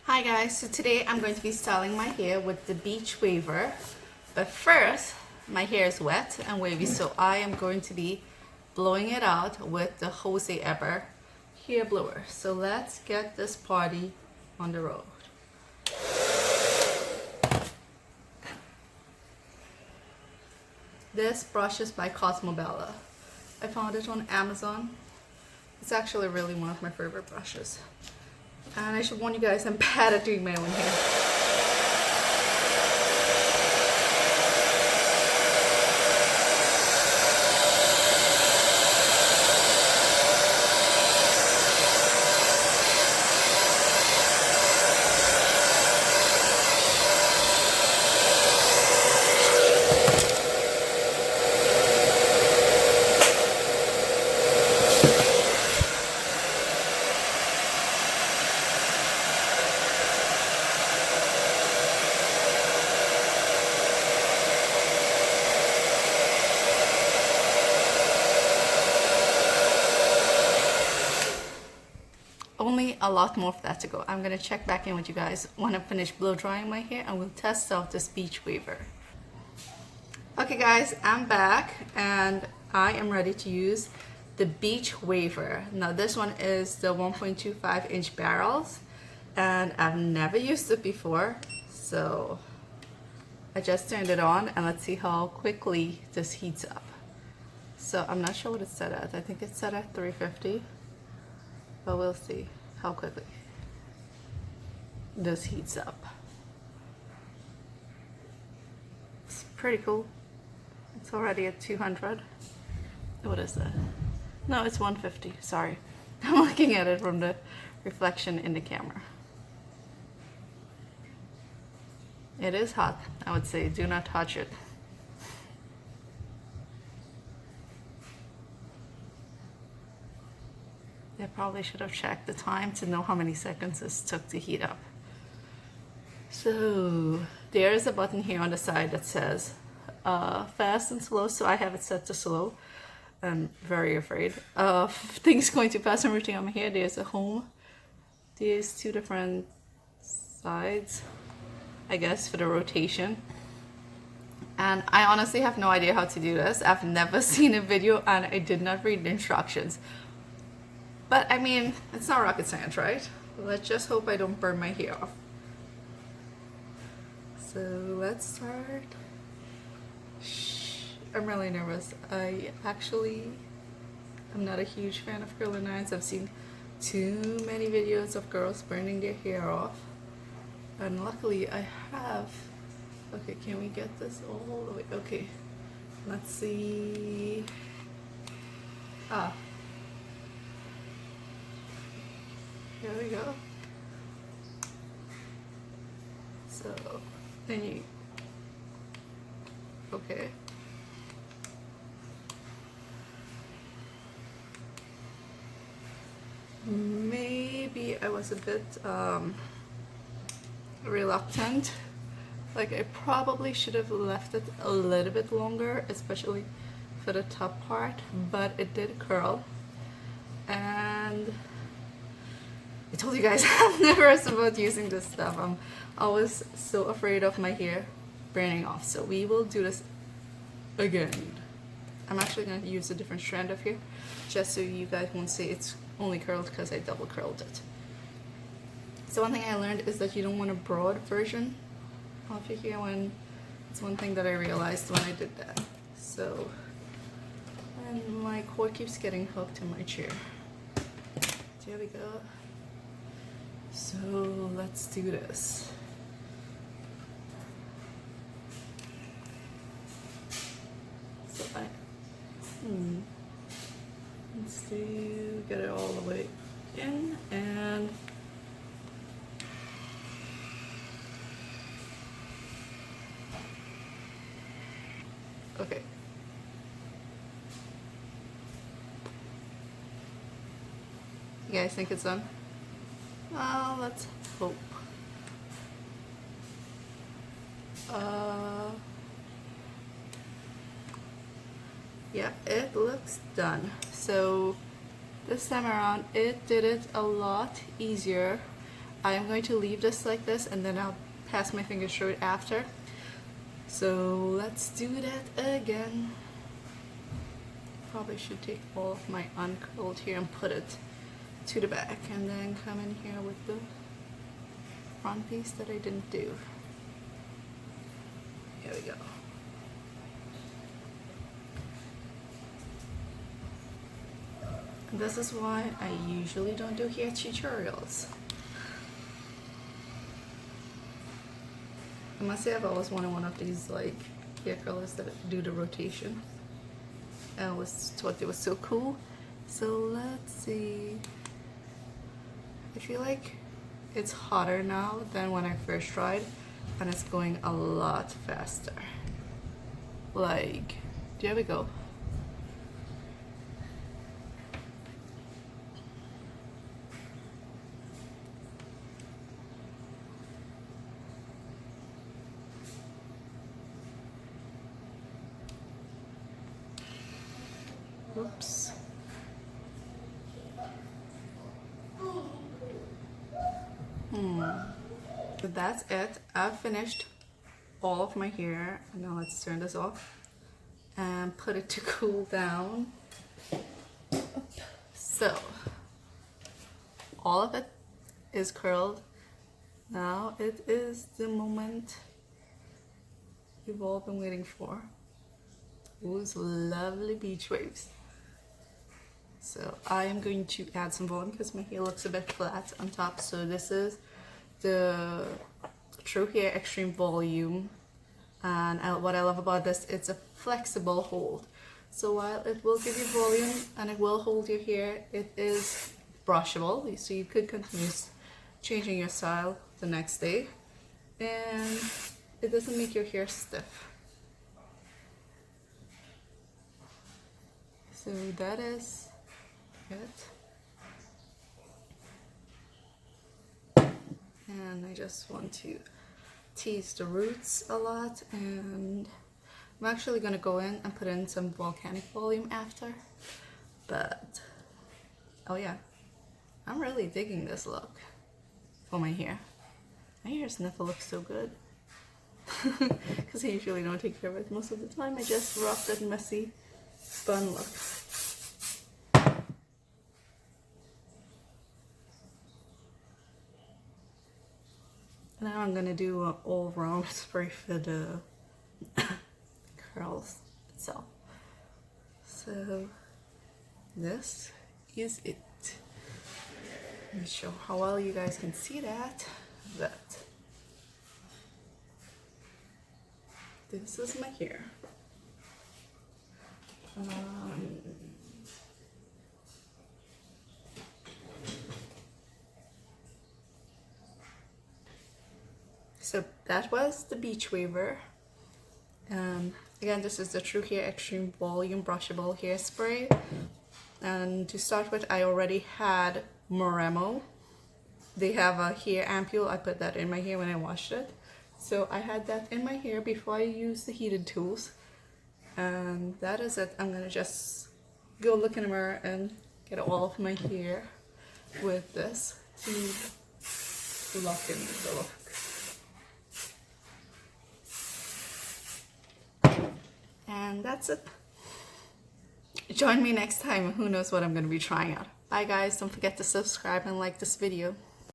Hi guys, so today I'm going to be styling my hair with the Beachwaver, but first my hair is wet and wavy, so I am going to be blowing it out with the Jose Ever hair blower. So let's get this party on the road. This brush is by Cosmobella. I found it on Amazon. It's actually really one of my favorite brushes. And I should warn you guys, I'm bad at doing my own hair. Only a lot more of that to go. I'm gonna check back in with you guys when I finish blow drying my hair and we'll test out this Beachwaver. Okay guys, I'm back and I am ready to use the Beachwaver. Now this one is the 1.25 inch barrels and I've never used it before, so I just turned it on and let's see how quickly this heats up. So I'm not sure what it's set at. I think it's set at 350. But we'll see how quickly this heats up. It's pretty cool. It's already at 200. What is that? No, it's 150. Sorry. I'm looking at it from the reflection in the camera. It is hot. I would say do not touch it. I probably should have checked the time to know how many seconds this took to heat up. So there is a button here on the side that says fast and slow, so I have it set to slow. I'm very afraid of things going too fast and rooting on my hair. There's a home. There's two different sides, I guess, for the rotation. And I honestly have no idea how to do this. I've never seen a video and I did not read the instructions. But I mean, it's not rocket science, right? Let's just hope I don't burn my hair off. So let's start. Shh, I'm really nervous. I'm not a huge fan of curling irons. I've seen too many videos of girls burning their hair off. And luckily I have. Okay, can we get this all the way? Okay, let's see. Here we go. So then you, okay. Maybe I was a bit reluctant. Like I probably should have left it a little bit longer, especially for the top part, but it did curl. And I told you guys I'm nervous about using this stuff. I'm always so afraid of my hair burning off. So we will do this again. I'm actually going to use a different strand of hair just so you guys won't say it's only curled because I double curled it. So one thing I learned is that you don't want a broad version of your hair when it's one thing that I realized when I did that. So, and my cord keeps getting hooked in my chair. There we go. So let's do this. So let's do, get it all the way in and okay. You guys think it's done? Well, let's hope. Yeah, it looks done. So this time around it did it a lot easier I am going to leave this like this and then I'll pass my fingers through it after. So let's do that again. Probably should take all of my uncurled here and put it to the back, and then come in here with the front piece that I didn't do. Here we go. And this is why I usually don't do hair tutorials. I must say I've always wanted one of these like hair curlers that do the rotation. I always thought they were so cool. So let's see. I feel like it's hotter now than when I first tried, and it's going a lot faster. Like, there we go. Oops. So that's it. I've finished all of my hair. Now let's turn this off and put it to cool down. So all of it is curled. Now it is the moment you've all been waiting for. Those lovely beach waves. So I am going to add some volume because my hair looks a bit flat on top. So this is the Truhair Extreme Volume, and what I love about this, it's a flexible hold. So while it will give you volume and it will hold your hair, it is brushable, so you could continue changing your style the next day, and it doesn't make your hair stiff. So that is it. And I just want to tease the roots a lot, and I'm actually going to go in and put in some volcanic volume after. But oh yeah, I'm really digging this look for my hair. My hair's never looked so good because I usually don't take care of it most of the time. I just rock that messy bun look. Now I'm gonna do an all-round spray for the curls itself. So this is it. Let me show how well you guys can see that. This is my hair. So that was the Beachwaver. Again, this is the Truhair Extreme Volume Brushable Hairspray. And to start with, I already had Moremo. They have a hair ampule. I put that in my hair when I washed it. So I had that in my hair before I used the heated tools. And that is it. I'm gonna just go look in the mirror and get all of my hair with this to lock in the look. And that's it. Join me next time. Who knows what I'm going to be trying out. Bye guys. Don't forget to subscribe and like this video.